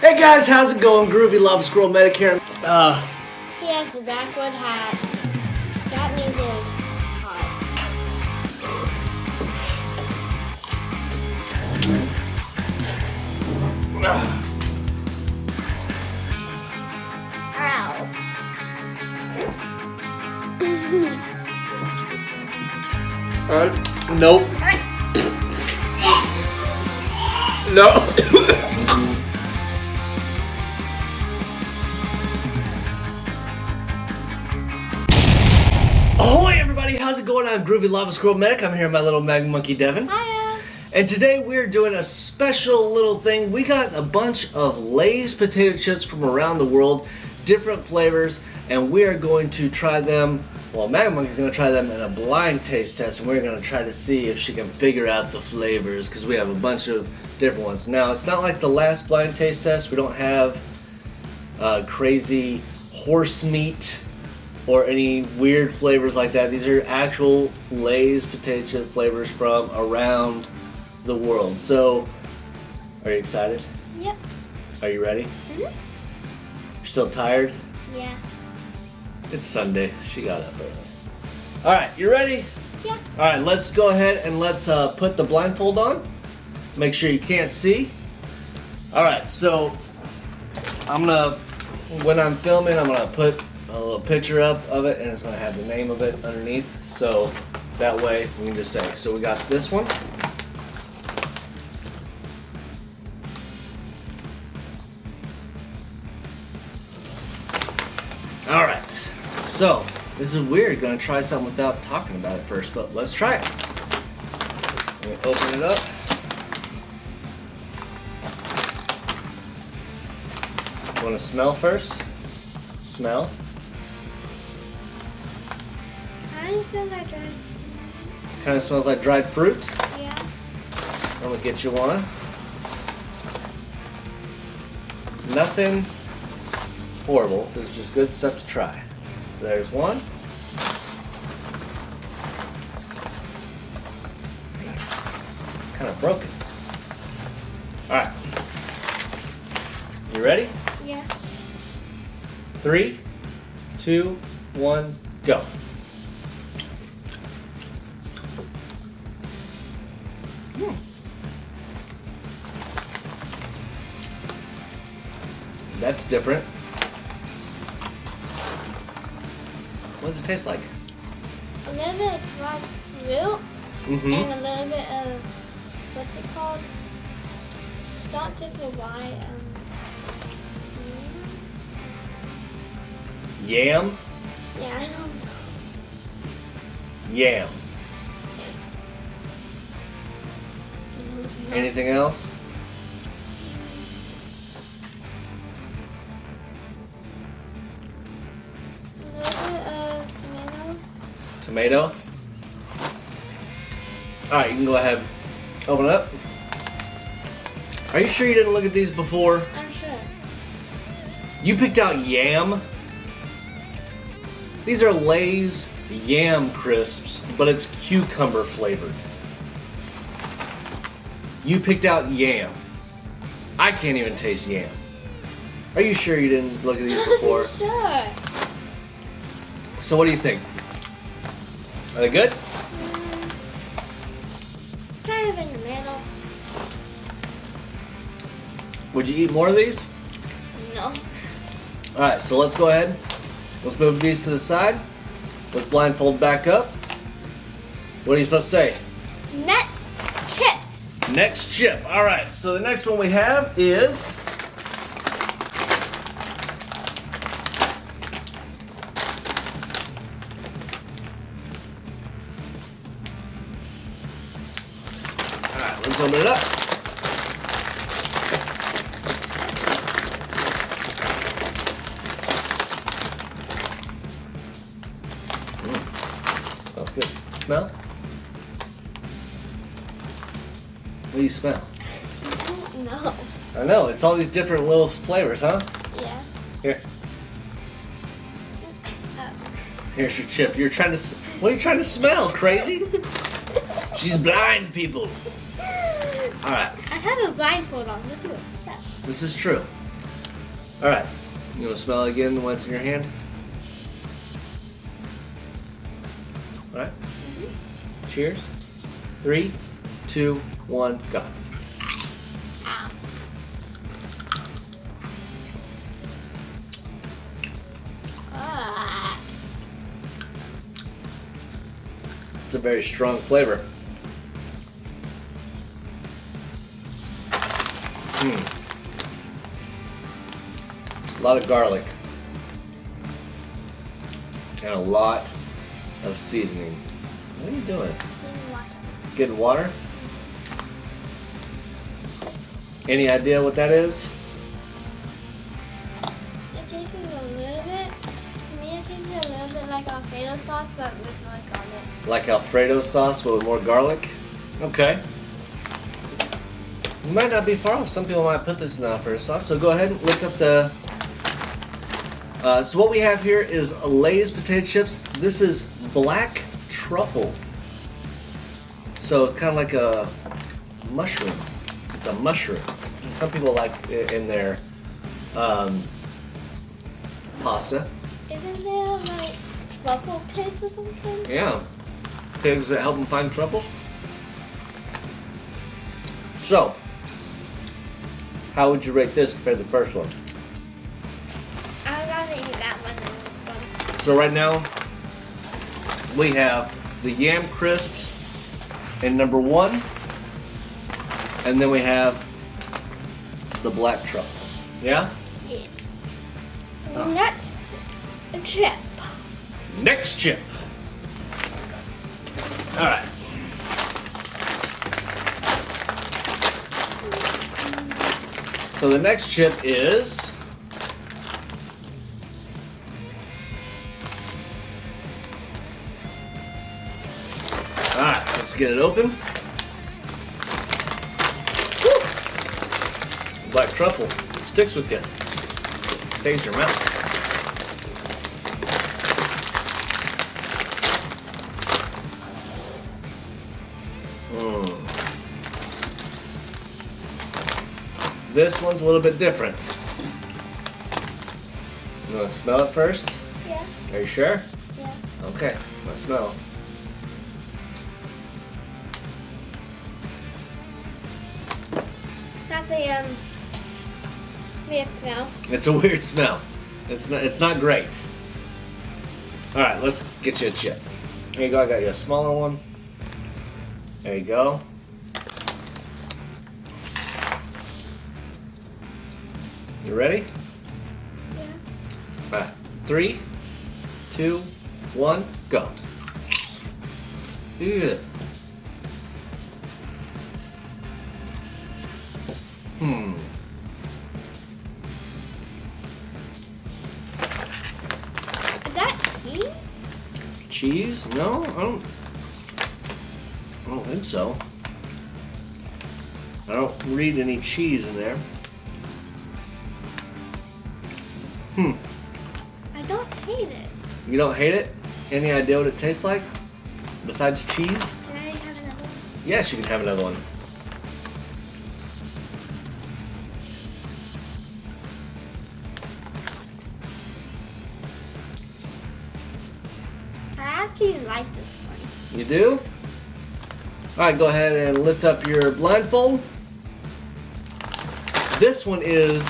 Hey guys, how's it going? Groovy Love Squirrel Medic here. He has the backwood hat. That means it is hot. Ow. Nope. No. Ahoy everybody, how's it going? I'm Groovy Lava Squirrel Medic. I'm here with my little Magma Monkey Devin. Hiya. And today we're doing a special little thing. We got a bunch of Lay's potato chips from around the world, different flavors, and we are going to try them. Well, Magma Monkey's going to try them in a blind taste test, and we're going to try to see if she can figure out the flavors, because we have a bunch of different ones. Now, it's not like the last blind taste test. We don't have crazy horse meat or any weird flavors like that. These are actual Lay's potato chip flavors from around the world. So, are you excited? Yep. Are you ready? Mm-hmm. You're still tired? Yeah. It's Sunday. She got up early. Alright, you ready? Yeah. Alright, let's go ahead and let's put the blindfold on. Make sure you can't see. Alright, so when I'm filming, I'm gonna put a little picture up of it, and it's gonna have the name of it underneath. So that way we can just say, so we got this one. Alright, so this is weird, gonna try something without talking about it first, but let's try it. Let me open it up. You wanna smell first? Smell. Kind of smells like dried. Kind of smells like dried fruit. Yeah. I'm gonna get you one. Nothing horrible. This is just good stuff to try. So there's one. Kind of broken. Alright. You ready? Yeah. 3, 2, 1, go. That's different. What does it taste like? A little bit of dried fruit Mm-hmm. and a little bit of, what's it called? Starts with a Y. Yam. Yeah, I know. Yam. No. Anything else? A little bit of tomato. Tomato. Alright, you can go ahead. Open it up. Are you sure you didn't look at these before? I'm sure. You picked out yam? These are Lay's Yam Crisps, but it's cucumber flavored. You picked out yam. I can't even taste yam. Are you sure you didn't look at these before? Sure. So what do you think? Are they good? Kind of in the middle. Would you eat more of these? No. Alright, so let's go ahead. Let's move these to the side. Let's blindfold back up. What are you supposed to say? Next chip. Next chip. Alright, so the next one we have is... Alright, let's open it up. Smells good. Smell? What do you smell? No. I know, it's all these different little flavors, huh? Yeah. Here, Oh. here's your chip. You're trying to, what are you trying to smell, crazy? She's blind, people. Alright, I have a blindfold on. Look at that. this is true. All right. You want to smell it again once in your hand? All right. Cheers. 3, 2, 1, go. Ow. Ah. It's a very strong flavor. A lot of garlic. And a lot of seasoning. What are you doing? Getting water? Any idea what that is? It tastes a little bit. To me, it tastes a little bit like Alfredo sauce, but with more garlic. Like Alfredo sauce but with more garlic? Okay. You might not be far off. Some people might put this in the Alfredo sauce. So go ahead and lift up the... so what we have here is Lay's potato chips. This is black truffle. So kind of like a mushroom. It's a mushroom. Some people like it in their pasta. Isn't there like truffle pigs or something? Yeah. Pigs that help them find truffles. So, how would you rate this compared to the first one? I'd rather eat that one than this one. So right now, we have the Yam Crisps in number 1, and then we have the black truffle. Yeah? Yeah. Next, a chip. Next chip. All right. So the next chip is all right. Let's get it open. Woo! Black truffle sticks with you. Stays in your mouth. This one's a little bit different. You want to smell it first? Yeah. Are you sure? Yeah. Okay, let's smell. That's a weird smell. It's a weird smell. It's not great. All right, let's get you a chip. Here you go. I got you a smaller one. There you go. You ready? Yeah. All right. 3, 2, 1, go. Good. Is that cheese? Cheese? No, I don't think so. I don't read any cheese in there. I don't hate it. You don't hate it? Any idea what it tastes like? Besides cheese? Can I have another one? Yes, you can have another one. I actually like this one. You do? Alright, go ahead and lift up your blindfold. This one is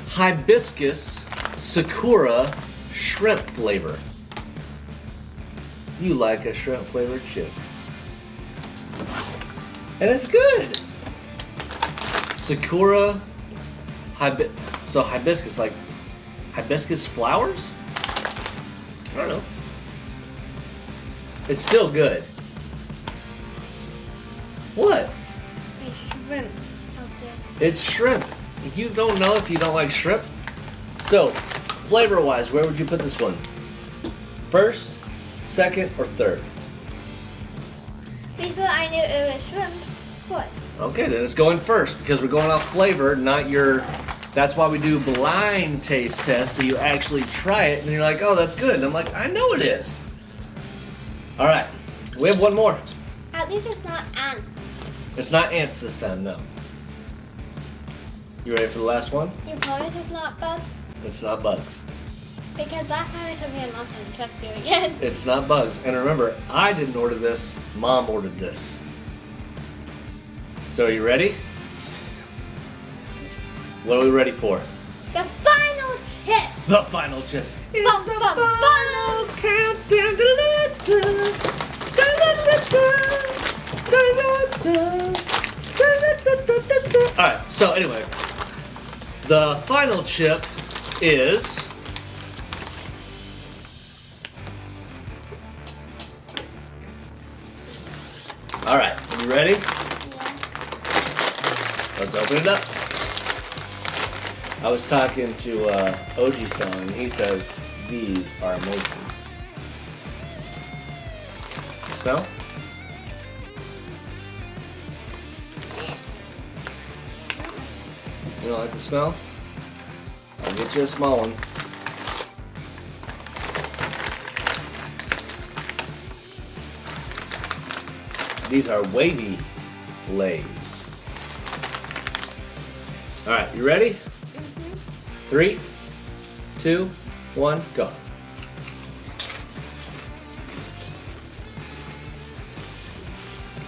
hibiscus sakura shrimp flavor. You like a shrimp flavored chip. And it's good. Sakura so hibiscus, like hibiscus flowers? I don't know. It's still good. What? It's shrimp out there. It's shrimp. You don't know if you don't like shrimp. So, flavor-wise, where would you put this one? First, second, or third? Because I knew it was shrimp first. Okay, then it's going first because we're going off flavor, not your... That's why we do blind taste tests, so you actually try it, and you're like, oh, that's good. And I'm like, I know it is. All right, we have one more. At least it's not ants. It's not ants this time, no. You ready for the last one? You promise it's not bugs? It's not bugs. Because that probably took me a long time to trust you again. It's not bugs. And remember, I didn't order this. Mom ordered this. So are you ready? What are we ready for? The final chip! The final chip. It's the final countdown. Alright, so anyway, the final chip is alright, you ready? Yeah. Let's open it up. I was talking to OG-san and he says these are amazing. Smell? You don't like the smell? I'll get you a small one. These are wavy Lays. Alright, you ready? 3, 2, 1, go.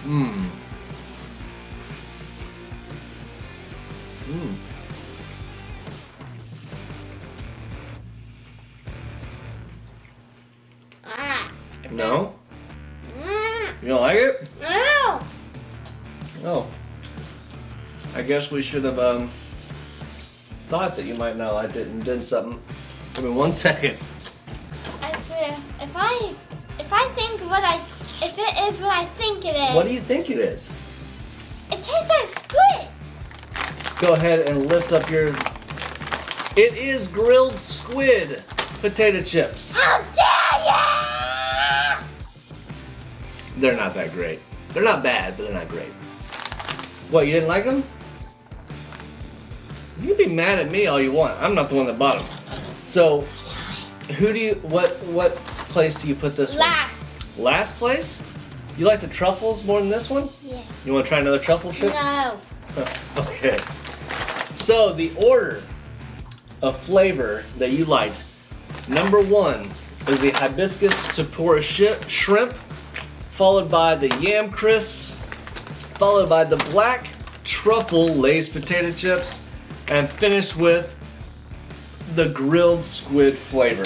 Mmm. Mmm. Ah. No? You don't like it? No. Oh. I guess we should have thought that you might not like it and did something. Give me 1 second. I swear, if it is what I think it is. What do you think it is? It tastes like squid. Go ahead and lift up your... It is grilled squid potato chips. How dare you! They're not that great. They're not bad, but they're not great. What, you didn't like them? You can be mad at me all you want. I'm not the one that bought them. So, what place do you put this Last. one? Last place? You like the truffles more than this one? Yes. You want to try another truffle chip? No. Okay. So, the order of flavor that you liked. Number 1 is the hibiscus tempura shrimp, followed by the Yam Crisps, followed by the black truffle Lay's potato chips, and finished with the grilled squid flavor.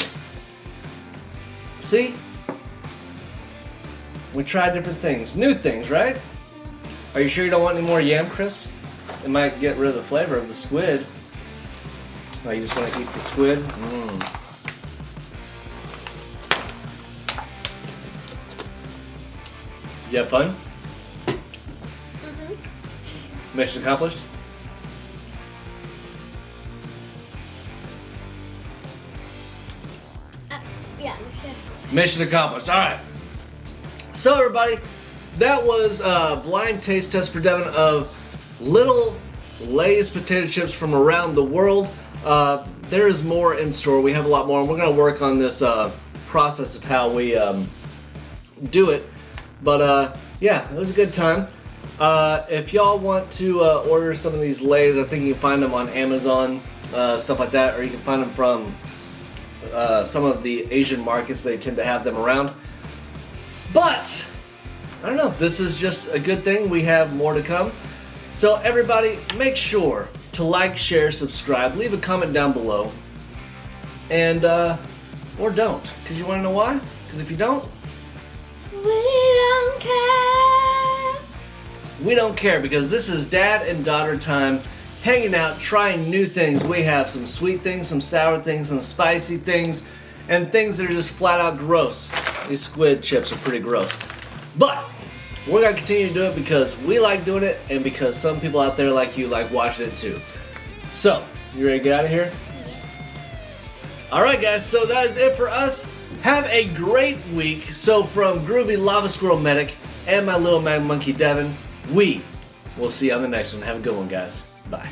See? We tried different things. New things, right? Are you sure you don't want any more Yam Crisps? It might get rid of the flavor of the squid. Oh, you just want to eat the squid? Mmm. You have fun? Mission accomplished? Yeah, Mission accomplished. All right. So everybody, that was a blind taste test for Devin of little Lay's potato chips from around the world. There is more in store. We have a lot more, and we're going to work on this process of how we do it. But yeah, it was a good time. If y'all want to order some of these Lays, I think you can find them on Amazon, stuff like that, or you can find them from some of the Asian markets. They tend to have them around. But, I don't know, this is just a good thing. We have more to come. So everybody, make sure to like, share, subscribe, leave a comment down below. And, or don't. Because you want to know why? Because if you don't, we don't care. we don't care, because this is dad and daughter time, hanging out, trying new things. We have some sweet things, some sour things, some spicy things, and things that are just flat out gross. These squid chips are pretty gross. But we're going to continue to do it because we like doing it, and because some people out there like you like watching it too. So, you ready to get out of here? Yes. Alright guys, so that is it for us. Have a great week. So from Groovy Lava Squirrel Medic and my little Magma Monkey Devin, we will see you on the next one. Have a good one, guys. Bye.